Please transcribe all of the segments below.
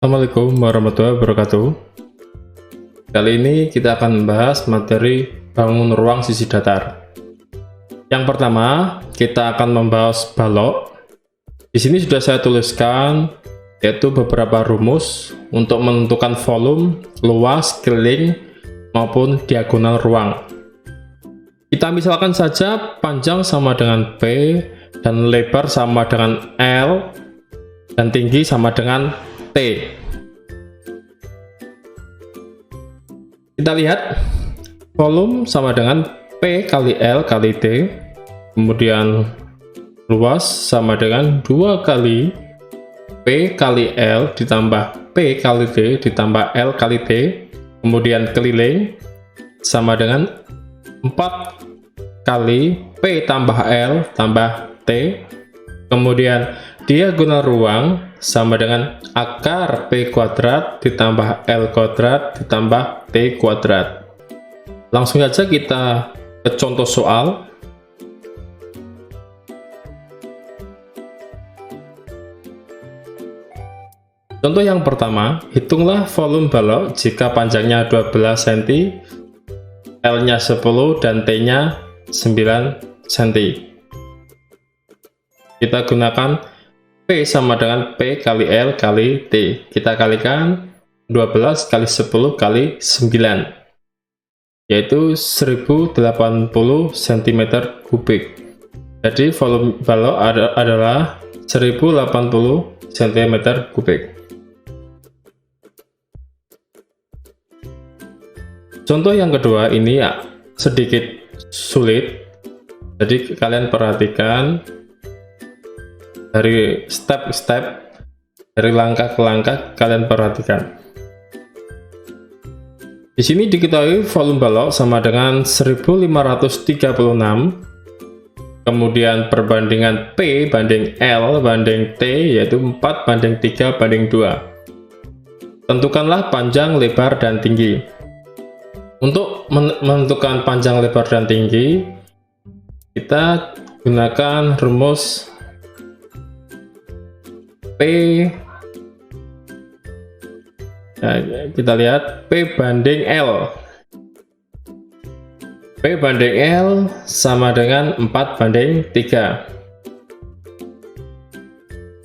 Assalamualaikum warahmatullahi wabarakatuh. Kali ini kita akan membahas materi bangun ruang sisi datar. Yang pertama, kita akan membahas balok. Di sini sudah saya tuliskan yaitu beberapa rumus untuk menentukan volume, luas, keliling maupun diagonal ruang. Kita misalkan saja panjang sama dengan P dan lebar sama dengan L dan tinggi sama dengan T. Kita lihat volume sama dengan P kali L kali T, kemudian luas sama dengan 2 kali P kali L ditambah P kali T ditambah L kali T, kemudian keliling sama dengan 4 kali P tambah L tambah T, kemudian diagonal ruang sama dengan akar P kuadrat ditambah L kuadrat ditambah T kuadrat. Langsung saja kita ke contoh soal. Contoh yang pertama, hitunglah volume balok jika panjangnya 12 cm, L-nya 10 dan T-nya 9 cm. Kita gunakan P sama dengan P kali L kali T. Kita kalikan 12 kali 10 kali 9, yaitu 1080 cm3. Jadi volume balok adalah 1080 cm3. Contoh yang kedua ini ya sedikit sulit, jadi kalian perhatikan dari step-step, dari langkah ke langkah kalian perhatikan. Di sini diketahui volume balok sama dengan 1536, kemudian perbandingan P banding L banding T yaitu 4 banding 3 banding 2. Tentukanlah panjang, lebar, dan tinggi. Untuk menentukan panjang, lebar, dan tinggi, kita gunakan rumus P. Nah, kita lihat P banding L. P banding L sama dengan 4 banding 3.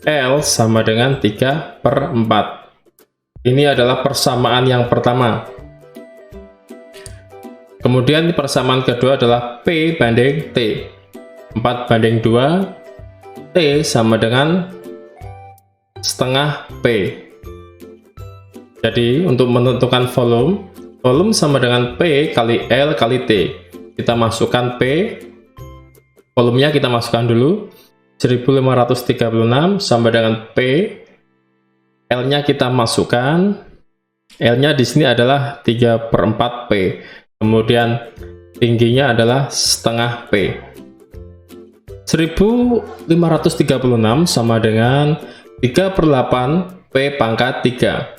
L sama dengan 3/4. Ini adalah persamaan yang pertama. Kemudian persamaan kedua adalah P banding T. 4 banding 2. T sama dengan setengah P. Jadi untuk menentukan volume sama dengan P kali L kali T. Kita masukkan P, volumenya kita masukkan dulu 1536 sama dengan P, L-nya kita masukkan, L-nya di sini adalah 3/4 P, kemudian tingginya adalah setengah P. 1536 sama dengan 3/8 P pangkat 3.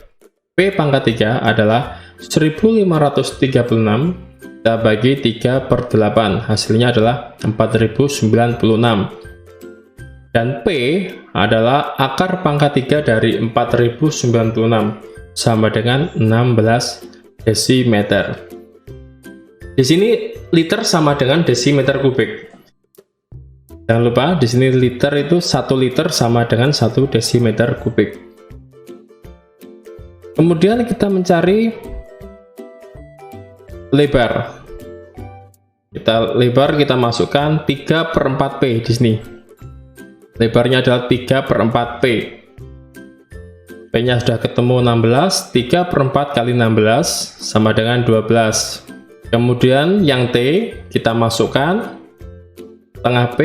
P pangkat 3 adalah 1536 kita bagi 3/8, hasilnya adalah 4096. Dan P adalah akar pangkat 3 dari 4096 sama dengan 16 desimeter. Di sini liter sama dengan desimeter kubik. Jangan lupa di sini liter itu 1 liter sama dengan 1 desimeter kubik. Kemudian kita mencari lebar. Kita masukkan 3/4 P di sini. Lebarnya adalah 3/4 P. P-nya sudah ketemu 16, 3/4 kali 16 sama dengan 12. Kemudian yang T kita masukkan setengah P,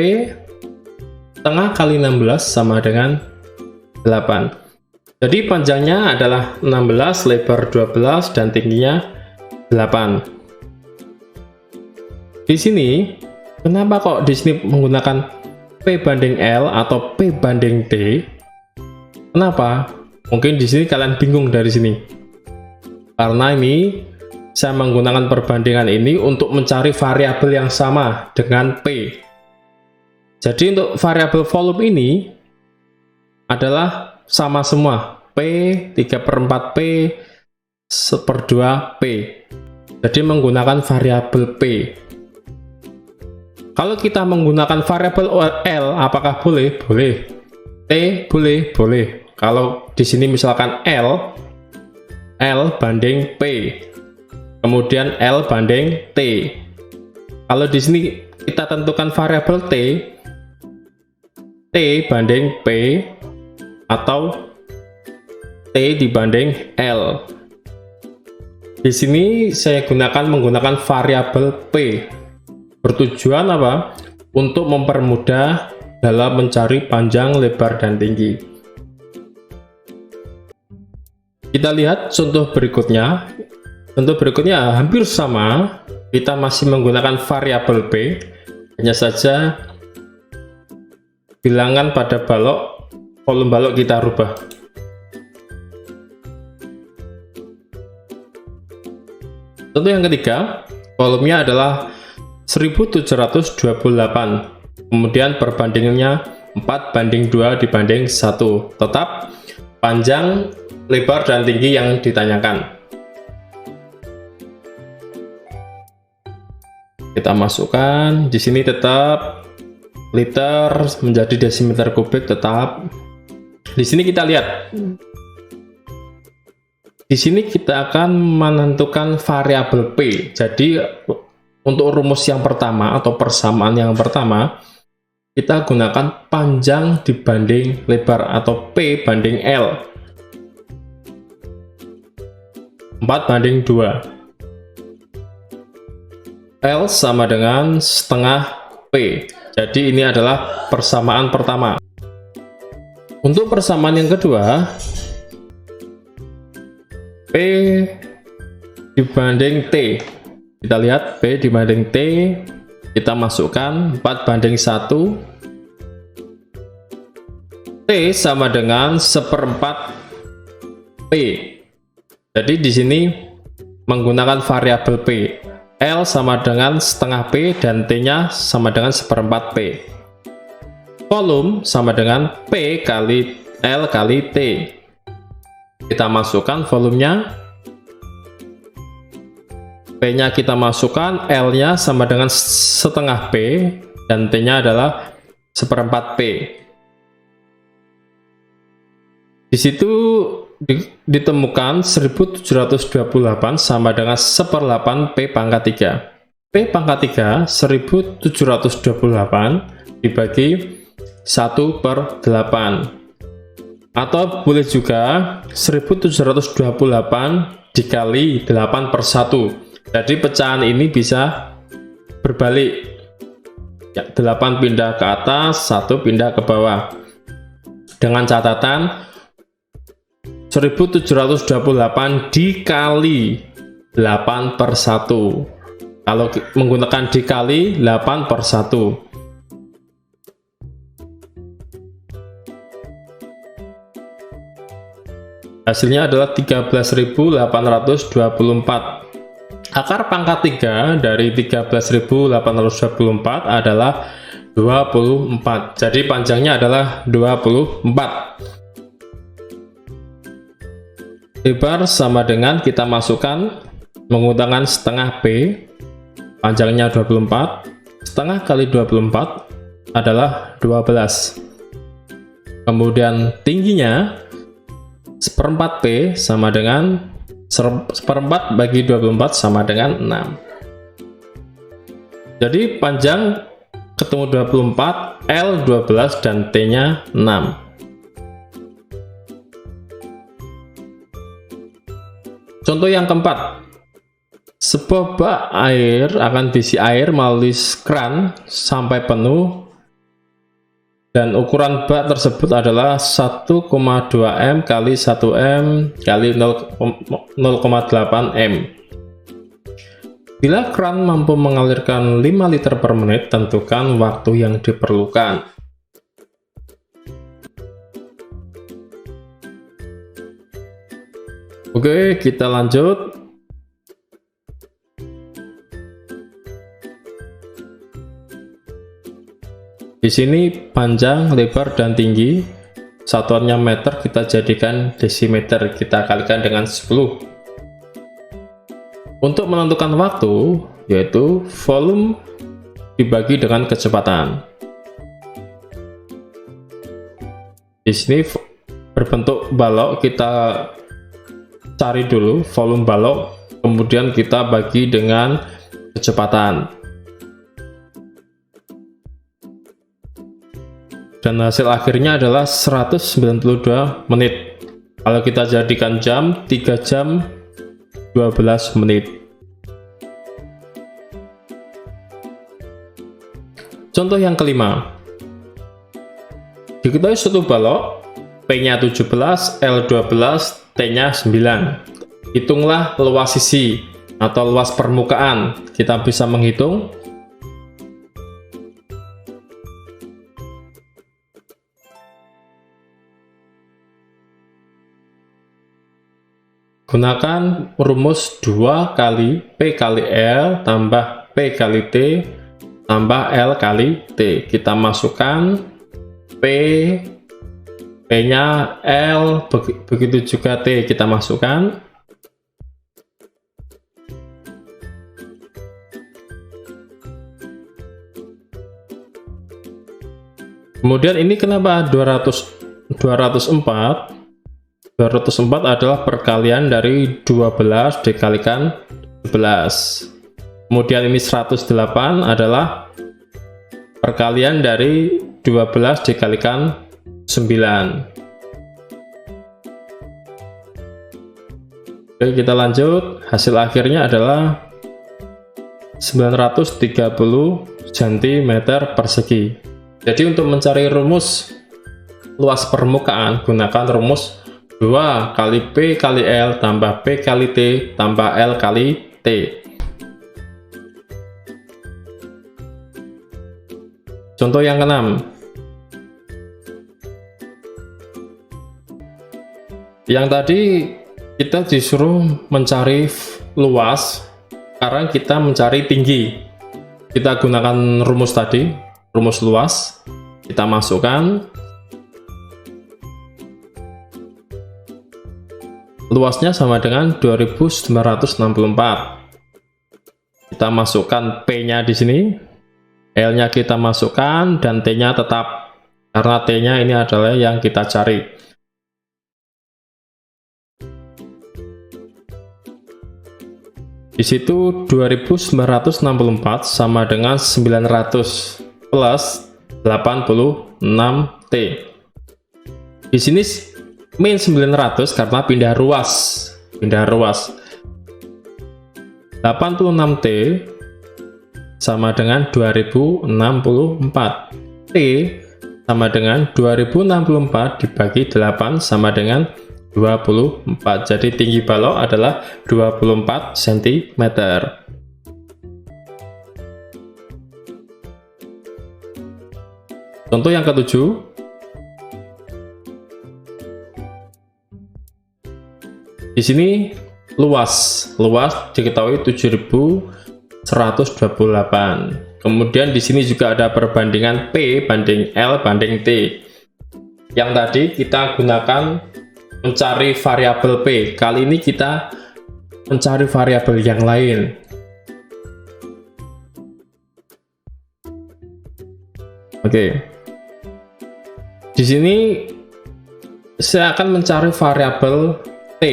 setengah kali 16 sama dengan 8. Jadi panjangnya adalah 16, lebar 12, dan tingginya 8. Di sini, kenapa kok di sini menggunakan P banding L atau P banding T? Kenapa? Mungkin di sini kalian bingung dari sini. Karena ini saya menggunakan perbandingan ini untuk mencari variabel yang sama dengan P. Jadi untuk variabel volume ini adalah sama semua, P, 3/4 P, 1/2 P. Jadi menggunakan variabel P. Kalau kita menggunakan variabel L, apakah boleh? Boleh. T boleh, boleh. Kalau di sini misalkan L banding P, kemudian L banding T. Kalau di sini kita tentukan variabel T banding P atau T dibanding L. Di sini saya menggunakan variabel P. Bertujuan apa? Untuk mempermudah dalam mencari panjang, lebar, dan tinggi. Kita lihat contoh berikutnya. Contoh berikutnya hampir sama. Kita masih menggunakan variabel P. Hanya saja bilangan pada balok, volume balok kita rubah. Contoh yang ketiga, volumenya adalah 1728, kemudian perbandingannya 4/2 dibanding 1. Tetap panjang, lebar, dan tinggi yang ditanyakan. Kita masukkan di sini, tetap liter menjadi desimeter kubik, tetap. Di sini kita lihat. Di sini kita akan menentukan variabel P. Jadi untuk rumus yang pertama atau persamaan yang pertama, kita gunakan panjang dibanding lebar atau P banding L. 4/2. L sama dengan setengah P. Jadi ini adalah persamaan pertama. Untuk persamaan yang kedua, P dibanding T. Kita lihat P dibanding T, kita masukkan 4/1. T sama dengan 1/4 P. Jadi di sini menggunakan variabel P. L sama dengan setengah P dan T-nya sama dengan 1/4 P. Volume sama dengan P kali L kali T. Kita masukkan volumenya. P-nya kita masukkan, L-nya sama dengan setengah P, dan T-nya adalah 1/4 P. Di situ ditemukan 1728 sama dengan 1/8 P pangkat 3. P pangkat 3, 1728 dibagi 1/8. Atau boleh juga 1728 dikali 8/1. Jadi pecahan ini bisa berbalik. Ya, 8 pindah ke atas, 1 pindah ke bawah. Dengan catatan 1728 dikali 8/1. Kalau menggunakan dikali 8/1. Hasilnya adalah 13.824. Akar pangkat 3 dari 13.824 adalah 24. Jadi panjangnya adalah 24. Lebar sama dengan kita masukkan menggunakan setengah P, panjangnya 24. Setengah kali 24 adalah 12. Kemudian tingginya 1/4 P sama dengan 1/4 bagi 24 sama dengan 6. Jadi panjang ketemu 24, L 12, dan T-nya 6. Contoh yang keempat. Sebuah bak air akan diisi air melalui kran sampai penuh, dan ukuran bak tersebut adalah 1,2 M kali 1 M kali 0,8 M. Bila kran mampu mengalirkan 5 liter per menit, tentukan waktu yang diperlukan. Oke, kita lanjut. Di sini panjang, lebar, dan tinggi. satuannya meter kita jadikan desimeter, kita kalikan dengan 10. Untuk menentukan waktu, yaitu volume dibagi dengan kecepatan. Di sini berbentuk balok, kita cari dulu volume balok, kemudian kita bagi dengan kecepatan. Dan hasil akhirnya adalah 192 menit. Kalau kita jadikan jam, 3 jam 12 menit. Contoh yang kelima. Diketahui suatu balok, P-nya 17, L12, T-nya 9. Hitunglah luas sisi atau luas permukaan. Kita bisa menghitung. Gunakan rumus 2 kali P kali L tambah P kali T tambah L kali T. Kita masukkan P-nya L, begitu juga T kita masukkan. Kemudian ini kenapa 204? 204 adalah perkalian dari 12 dikalikan 11. Kemudian ini 108 adalah perkalian dari 12 dikalikan 9. Oke, kita lanjut. Hasil akhirnya adalah 930 cm persegi. Jadi untuk mencari rumus luas permukaan, gunakan rumus 2 kali P kali L tambah P kali T tambah L kali T. Contoh yang keenam. Yang tadi kita disuruh mencari luas, sekarang kita mencari tinggi. Kita gunakan rumus tadi, rumus luas. Kita masukkan. Luasnya sama dengan 2964. Kita masukkan P-nya di sini, L-nya kita masukkan, dan T-nya tetap, karena T-nya ini adalah yang kita cari. Di situ 2964 sama dengan 900 plus 86T. Di sini min 900 karena pindah ruas. 86T sama dengan 2064. T sama dengan 2064 dibagi 8 sama dengan 24. Jadi tinggi balok adalah 24 cm. Contoh yang ketujuh. Di sini luas diketahui 7128. Kemudian di sini juga ada perbandingan P banding L banding T. Yang tadi kita gunakan mencari variabel P. Kali ini kita mencari variabel yang lain. Oke. Di sini saya akan mencari variabel T.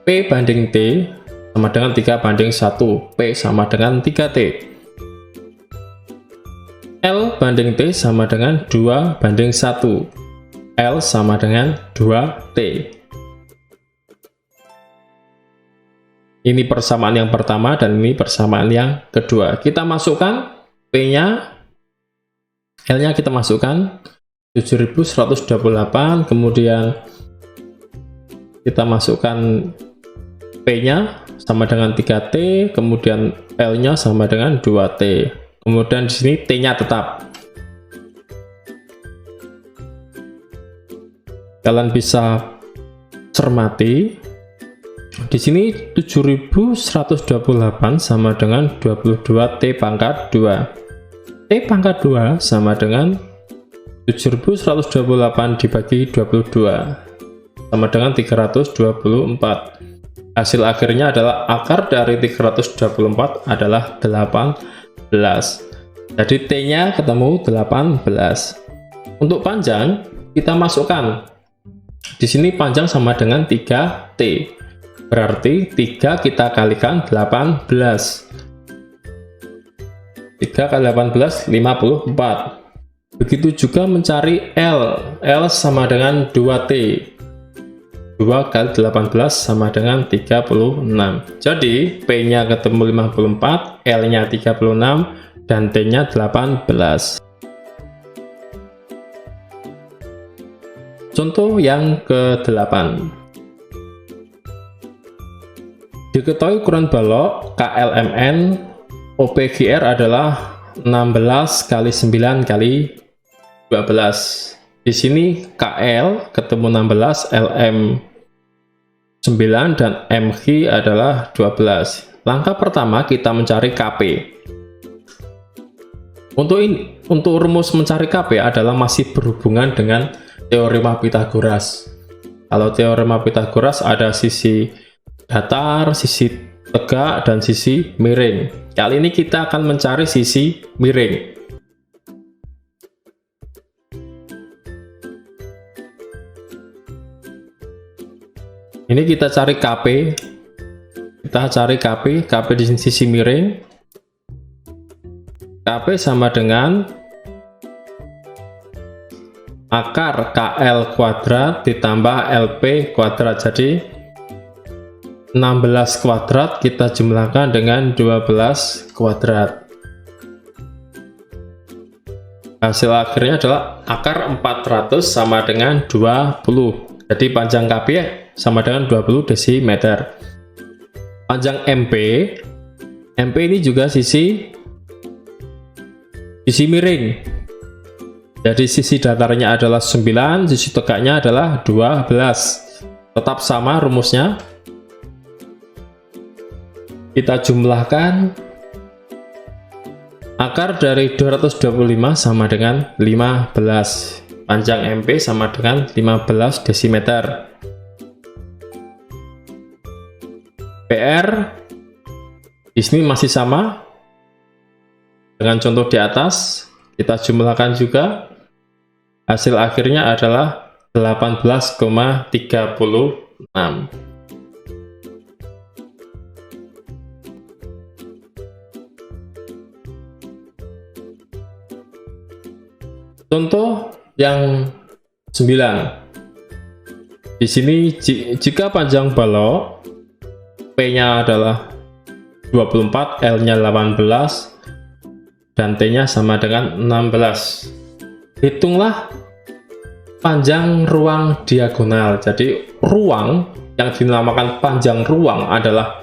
P banding T sama dengan 3 banding 1. P sama dengan 3T. L banding T sama dengan 2 banding 1. L sama dengan 2T. Ini persamaan yang pertama dan ini persamaan yang kedua. Kita masukkan P-nya, L-nya kita masukkan 7128, kemudian kita masukkan P-nya sama dengan 3T, kemudian L-nya sama dengan 2T. Kemudian di sini T-nya tetap. Kalian bisa cermati. Di sini 7128 sama dengan 22T pangkat 2. T pangkat 2 sama dengan 7.128 dibagi 22 sama dengan 324. Hasil akhirnya adalah akar dari 324 adalah 18. Jadi T-nya ketemu 18. Untuk panjang kita masukkan. Di sini panjang sama dengan 3T. Berarti 3 kita kalikan 18. 3 kali 18 54. Begitu juga mencari L. L sama dengan 2T. 2 kali 18 sama dengan 36. Jadi P-nya ketemu 54, L-nya 36, dan T-nya 18. Contoh yang ke-8. Diketahui ukuran balok KLMN OPGR adalah 16 kali 9 kali 12. Di sini KL ketemu 16, LM 9, dan MG adalah 12. Langkah pertama kita mencari KP. Untuk rumus mencari KP adalah masih berhubungan dengan teorema Pythagoras. Kalau teorema Pythagoras ada sisi datar, sisi tegak, dan sisi miring. Kali ini kita akan mencari sisi miring. Ini kita cari KP. Kita cari KP. KP di sisi miring. KP sama dengan akar KL kuadrat ditambah LP kuadrat. Jadi 16 kuadrat kita jumlahkan dengan 12 kuadrat. Hasil akhirnya adalah akar 400 sama dengan 20. Jadi panjang KP sama dengan 20 desimeter. Panjang MP ini juga sisi miring. Jadi sisi datarnya adalah 9, sisi tegaknya adalah 12. Tetap sama rumusnya. Kita jumlahkan. Akar dari 225 sama dengan 15. Panjang MP sama dengan 15 desimeter. PR di sini masih sama dengan contoh di atas. Kita jumlahkan juga. Hasil akhirnya adalah 18,36. Contoh yang 9. Di sini jika panjang balok P-nya adalah 24, L-nya 18, dan T-nya sama dengan 16. Hitunglah panjang ruang diagonal. Jadi ruang yang dinamakan panjang ruang adalah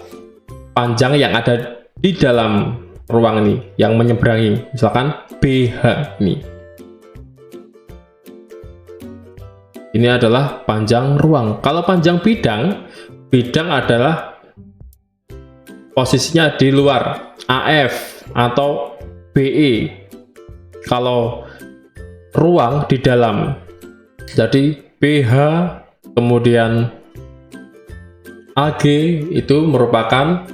panjang yang ada di dalam ruang ini, yang menyeberangi, misalkan BH ini. Ini adalah panjang ruang. Kalau panjang bidang adalah posisinya di luar, AF atau BE. Kalau ruang di dalam, jadi BH kemudian AG itu merupakan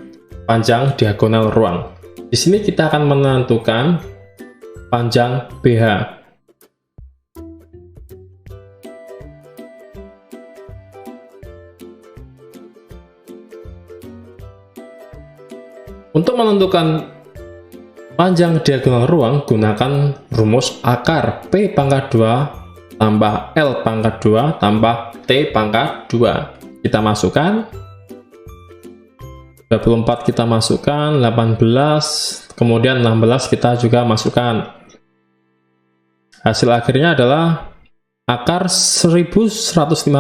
panjang diagonal ruang. Di sini kita akan menentukan panjang BH. Untuk menentukan panjang diagonal ruang, gunakan rumus akar P pangkat 2 tambah L pangkat 2 tambah T pangkat 2. Kita masukkan 24, kita masukkan 18, kemudian 16 kita juga masukkan. Hasil akhirnya adalah akar 1156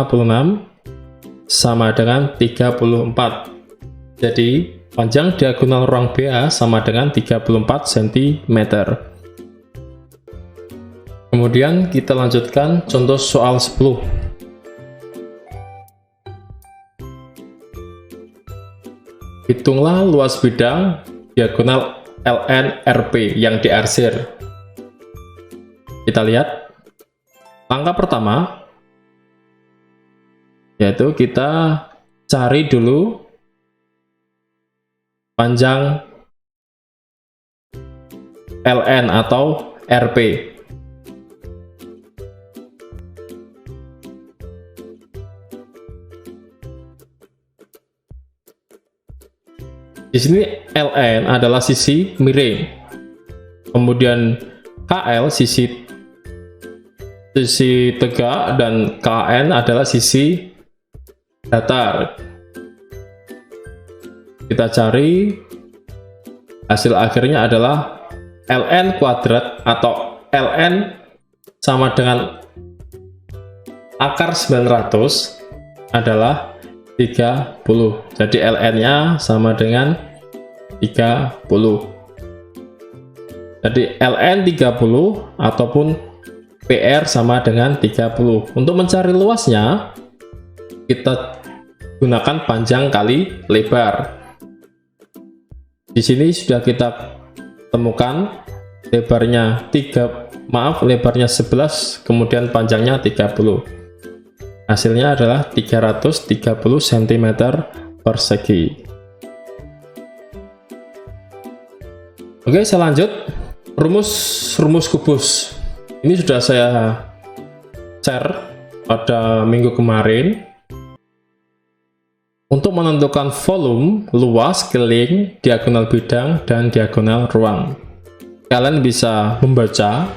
sama dengan 34. Jadi panjang diagonal ruang BA sama dengan 34 cm. Kemudian kita lanjutkan contoh soal 10. Hitunglah luas bidang diagonal LN RP yang diarsir. Kita lihat Langkah pertama yaitu kita cari dulu panjang LN atau RP. Di sini LN adalah sisi miring, kemudian KL sisi tegak, dan KN adalah sisi datar. Kita cari, hasil akhirnya adalah LN kuadrat atau LN sama dengan akar 900 adalah 30. Jadi LN-nya sama dengan 30. Jadi LN 30 ataupun PR sama dengan 30. Untuk mencari luasnya, kita gunakan panjang kali lebar. Di sini sudah kita temukan lebarnya lebarnya 11, kemudian panjangnya 30. Hasilnya adalah 330 cm persegi. Oke, saya lanjut. Rumus kubus. Ini sudah saya share pada minggu kemarin. Untuk menentukan volume, luas, keliling, diagonal bidang, dan diagonal ruang. Kalian bisa membaca,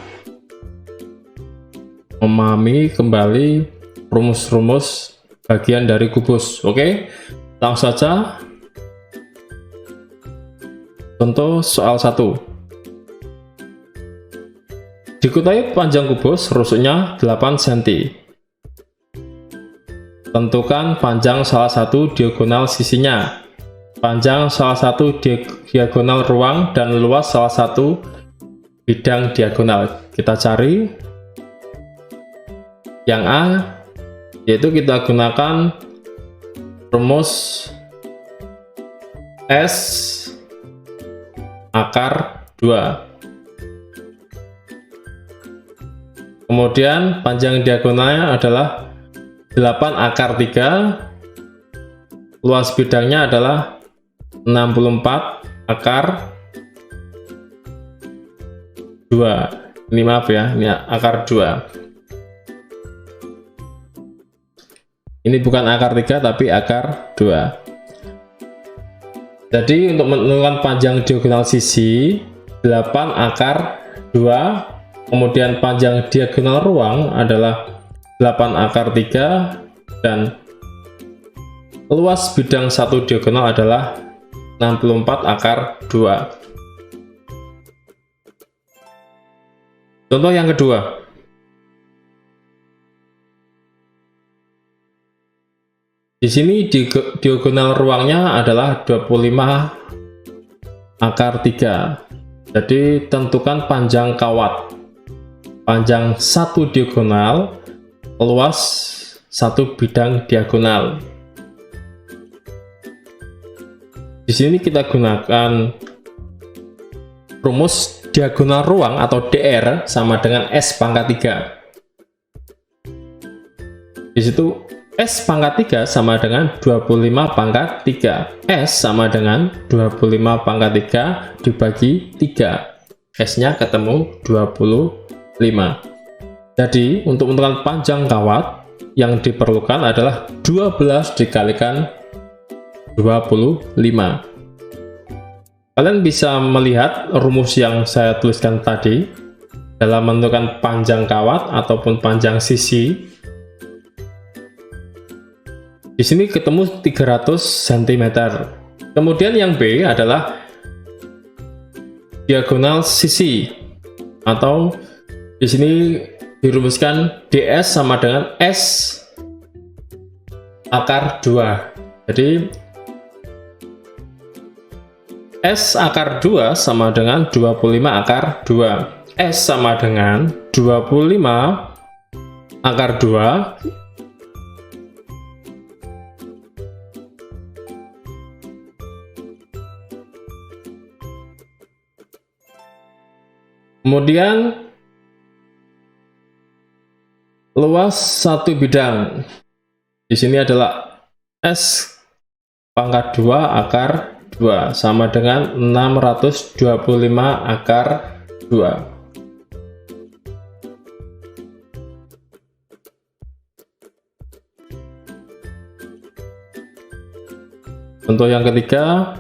memahami kembali rumus-rumus bagian dari kubus. Oke, langsung saja. Contoh soal 1. Diketahui panjang kubus rusuknya 8 cm. Tentukan panjang salah satu diagonal sisinya, panjang salah satu diagonal ruang, dan luas salah satu bidang diagonal. Kita cari yang A, yaitu kita gunakan rumus S akar 2. Kemudian panjang diagonalnya adalah 8 akar 3, luas bidangnya adalah 64 akar 2. Ini maaf ya, ini akar 2. Ini bukan akar 3 tapi akar 2. Jadi untuk menentukan panjang diagonal sisi 8 akar 2, kemudian panjang diagonal ruang adalah 8 akar 3, dan luas bidang satu diagonal adalah 64 akar 2. Contoh yang kedua. Di sini diagonal ruangnya adalah 25 akar 3. Jadi tentukan panjang kawat. Panjang satu diagonal, luas satu bidang diagonal. Di sini kita gunakan rumus diagonal ruang atau DR sama dengan S pangkat 3. Di situ S pangkat 3 sama dengan 25 pangkat 3. S sama dengan 25 pangkat 3 dibagi 3. S-nya ketemu 25. Jadi, untuk menentukan panjang kawat, yang diperlukan adalah 12 dikalikan 25. Kalian bisa melihat rumus yang saya tuliskan tadi dalam menentukan panjang kawat ataupun panjang sisi. Di sini ketemu 300 cm. Kemudian yang B adalah diagonal sisi, atau di sini dirumuskan DS sama dengan S akar 2. Jadi S akar 2 sama dengan 25 akar 2. S sama dengan 25 akar 2 kemudian Luas satu bidang di sini adalah S pangkat 2 akar 2 sama dengan 625 akar 2. Contoh yang ketiga,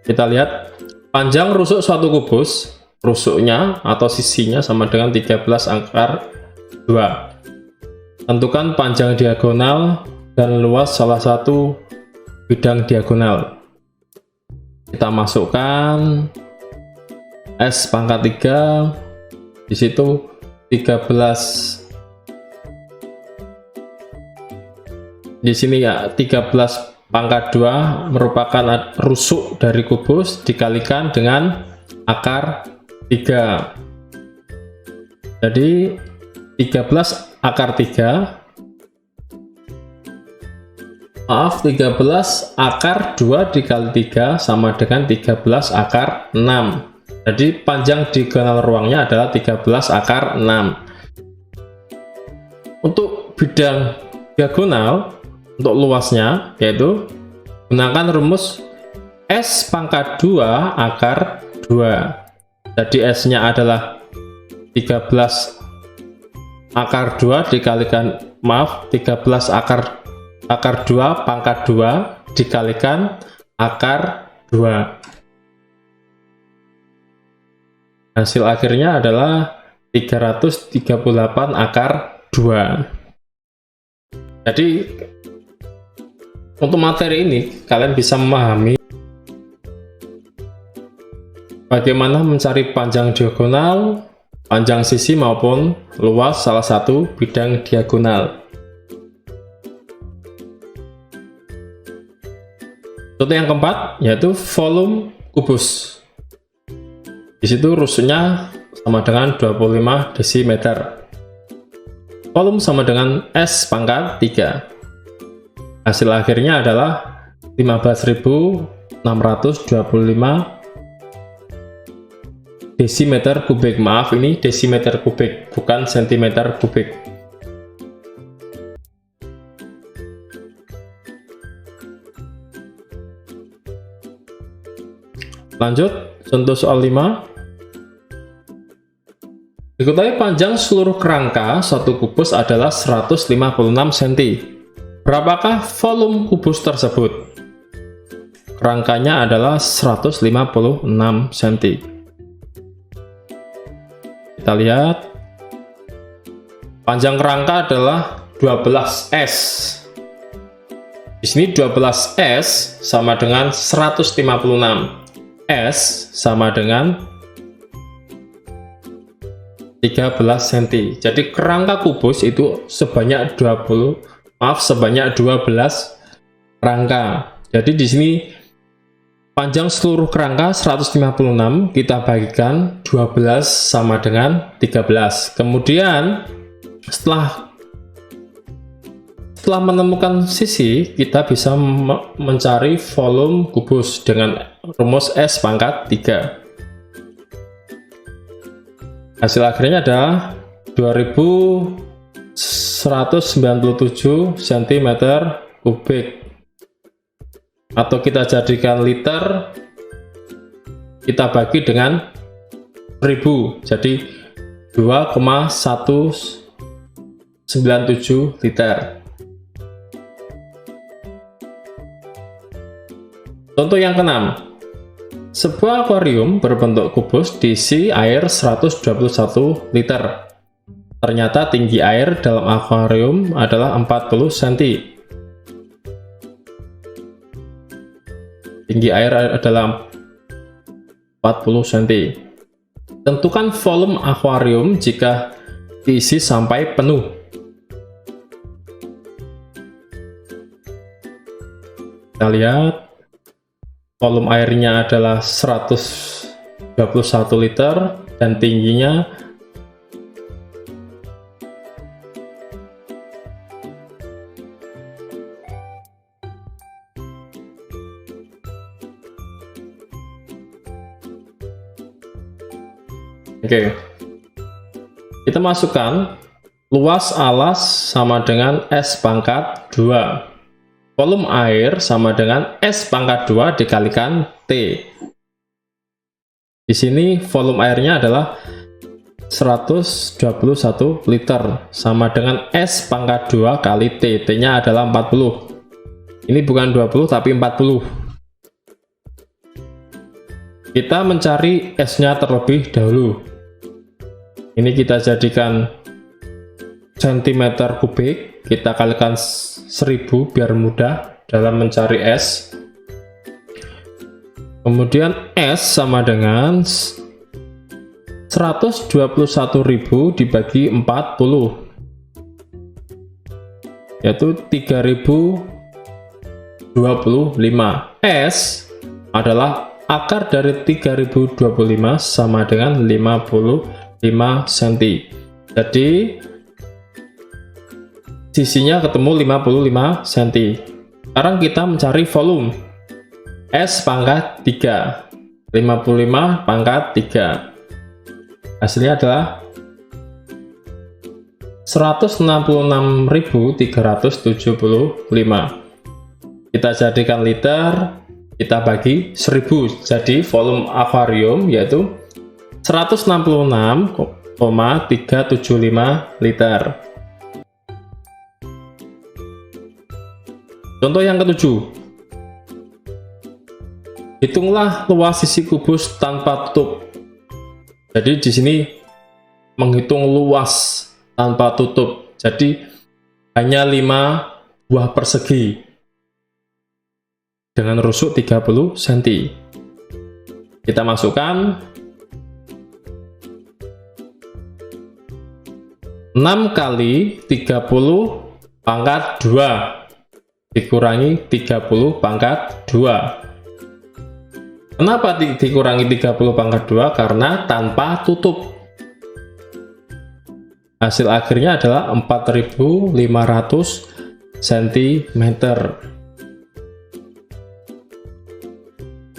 kita lihat panjang rusuk suatu kubus, rusuknya atau sisinya sama dengan 13 akar 2. Tentukan panjang diagonal dan luas salah satu bidang diagonal. Kita masukkan S pangkat 3, di situ 13, di sini ya 13 pangkat 2 merupakan rusuk dari kubus dikalikan dengan akar 3. Jadi 13 akar 3, maaf, 13 akar 2 dikali 3 sama dengan 13 akar 6. Jadi panjang diagonal ruangnya adalah 13 akar 6. Untuk bidang diagonal, untuk luasnya yaitu gunakan rumus S pangkat 2 akar 2. Jadi S nya adalah 13 akar 2 dikalikan, maaf, 13 akar 2 pangkat 2 dikalikan akar 2. Hasil akhirnya adalah 338 akar 2. Jadi untuk materi ini kalian bisa memahami bagaimana mencari panjang diagonal, panjang sisi maupun luas salah satu bidang diagonal. Contoh yang keempat yaitu volume kubus. Di situ rusuknya sama dengan 25 desimeter. Volume sama dengan S pangkat 3. Hasil akhirnya adalah 15.625 desimeter kubik. Maaf, ini desimeter kubik, bukan sentimeter kubik. Lanjut, contoh soal 5. Diketahui panjang seluruh kerangka satu kubus adalah 156 cm. Berapakah volume kubus tersebut? Kerangkanya adalah 156 cm. Kita lihat. Panjang kerangka adalah 12S. Di sini 12S sama dengan 156. S sama dengan 13 cm. Jadi kerangka kubus itu sebanyak 12 kerangka. Jadi di sini panjang seluruh kerangka 156, kita bagikan 12 sama dengan 13. Kemudian setelah menemukan sisi, kita bisa mencari volume kubus dengan rumus S pangkat 3. Hasil akhirnya adalah 2197 cm kubik, atau kita jadikan liter, kita bagi dengan 1000, jadi 2,197 liter. Contoh yang keenam. Sebuah akuarium berbentuk kubus diisi air 121 liter. Ternyata tinggi air dalam akuarium adalah 40 cm. Tinggi air adalah 40 cm. Tentukan volume akuarium jika diisi sampai penuh. Kita lihat. Volume airnya adalah 121 liter dan tingginya Kita masukkan luas alas sama dengan S pangkat 2. Volume air sama dengan S pangkat 2 dikalikan T. Di sini volume airnya adalah 121 liter sama dengan S pangkat 2 kali T. T-nya adalah 40. Ini bukan 20 tapi 40. Kita mencari S-nya terlebih dahulu. Ini kita jadikan cm kubik, kita kalikan 1000 biar mudah dalam mencari S. Kemudian S sama dengan 121.000 dibagi 40, yaitu 3025. S adalah akar dari 3025 sama dengan 55 cm. Jadi sisinya ketemu 55 cm. Sekarang kita mencari volume. S pangkat 3, 55 pangkat 3. Hasilnya adalah 166.375. Kita jadikan liter, kita bagi 1000. Jadi volume akuarium yaitu 166,375 liter. Contoh yang ketujuh. Hitunglah luas sisi kubus tanpa tutup. Jadi di sini menghitung luas tanpa tutup. Jadi hanya 5 buah persegi dengan rusuk 30 cm. Kita masukkan 6 kali 30 pangkat 2 dikurangi 30 pangkat 2. Kenapa dikurangi 30 pangkat 2? Karena tanpa tutup. Hasil akhirnya adalah 4500 cm.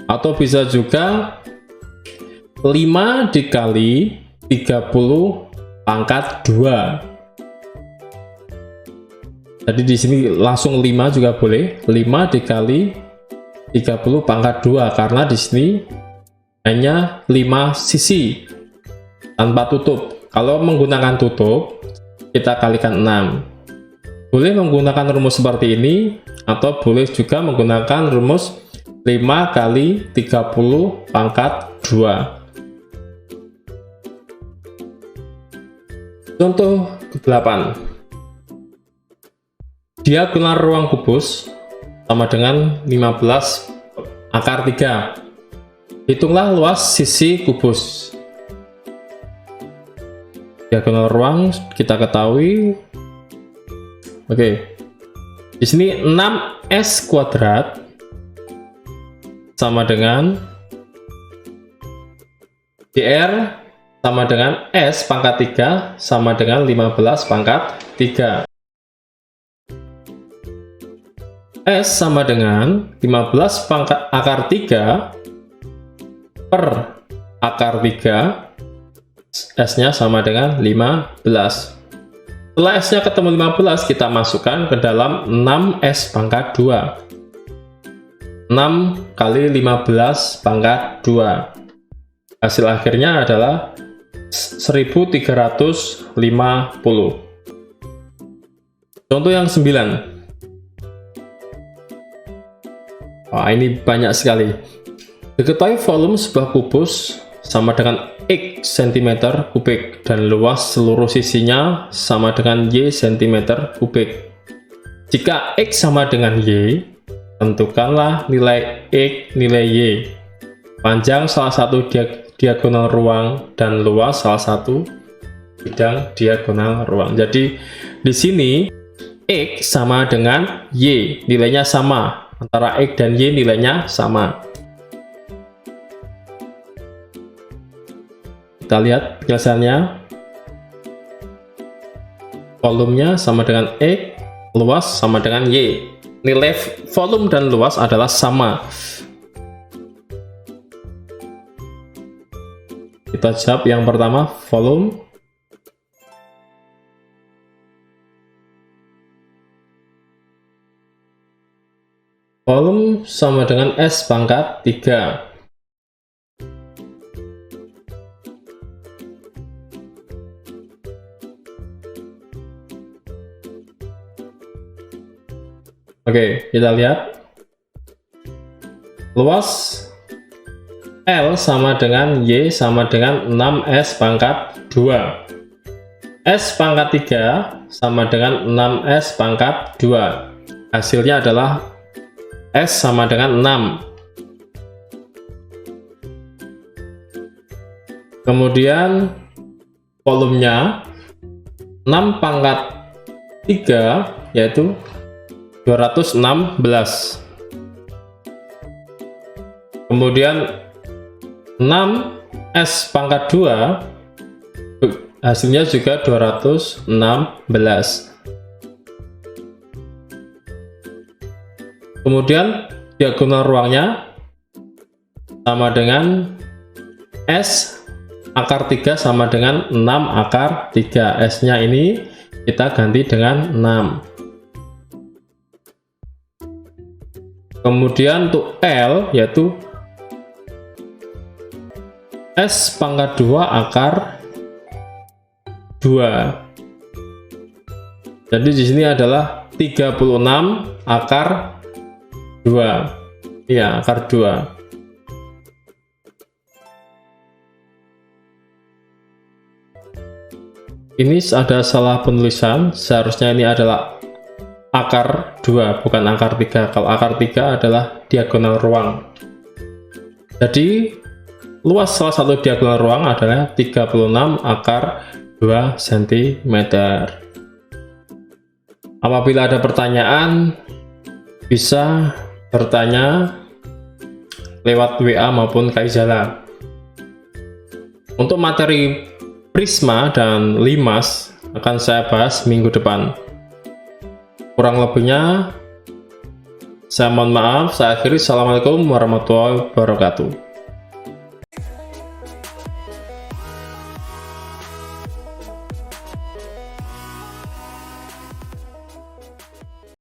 Atau bisa juga 5 dikali 30 pangkat 2. Jadi di sini langsung 5 juga boleh. 5 dikali 30 pangkat 2 karena di sini hanya 5 sisi tanpa tutup. Kalau menggunakan tutup, kita kalikan 6. Boleh menggunakan rumus seperti ini atau boleh juga menggunakan rumus 5 kali 30 pangkat 2. Contoh ke-8. Diagonal ruang kubus sama dengan 15 akar 3. Hitunglah luas sisi kubus. Diagonal ruang kita ketahui. Oke. Di sini 6S kuadrat sama dengan dr sama dengan S pangkat 3 sama dengan 15 pangkat 3. S sama dengan 15 pangkat akar 3 per akar 3. S-nya sama dengan 15. Setelah S-nya ketemu 15, kita masukkan ke dalam 6S pangkat 2. 6 kali 15 pangkat 2. Hasil akhirnya adalah 1350. Contoh yang 9. Wah, ini banyak sekali. Diketahui volume sebuah kubus sama dengan X cm kubik dan luas seluruh sisinya sama dengan Y cm kubik. Jika X sama dengan Y, tentukanlah nilai X, nilai Y, panjang salah satu diagonal ruang dan luas salah satu bidang diagonal ruang. Jadi di sini X sama dengan Y, nilainya sama. Antara X dan Y nilainya sama. Kita lihat penjelasannya. Volumenya sama dengan X, luas sama dengan Y. Nilai volume dan luas adalah sama. Kita jawab yang pertama, volume Volume sama dengan S pangkat 3. Oke, kita lihat. Luas L sama dengan Y sama dengan 6S pangkat 2. S pangkat 3 sama dengan 6S pangkat 2. Hasilnya adalah S sama dengan 6. Kemudian volumenya 6 pangkat 3 yaitu 216. Kemudian 6S pangkat 2 hasilnya juga 216. Kemudian diagonal ruangnya sama dengan S akar 3 sama dengan 6 akar 3. S nya ini kita ganti dengan 6. Kemudian untuk L yaitu S pangkat 2 akar 2. Jadi di sini adalah 36 akar 2. Ya, akar 2. Ini ada salah penulisan, seharusnya ini adalah akar 2 bukan akar 3. Kalau akar 3 adalah diagonal ruang. Jadi luas salah satu diagonal ruang adalah 36 akar 2 cm. Apabila ada pertanyaan bisa bertanya lewat WA maupun Kaizala. Untuk materi prisma dan limas akan saya bahas minggu depan. Kurang lebihnya saya mohon maaf. Saya akhiri. Assalamualaikum warahmatullahi wabarakatuh.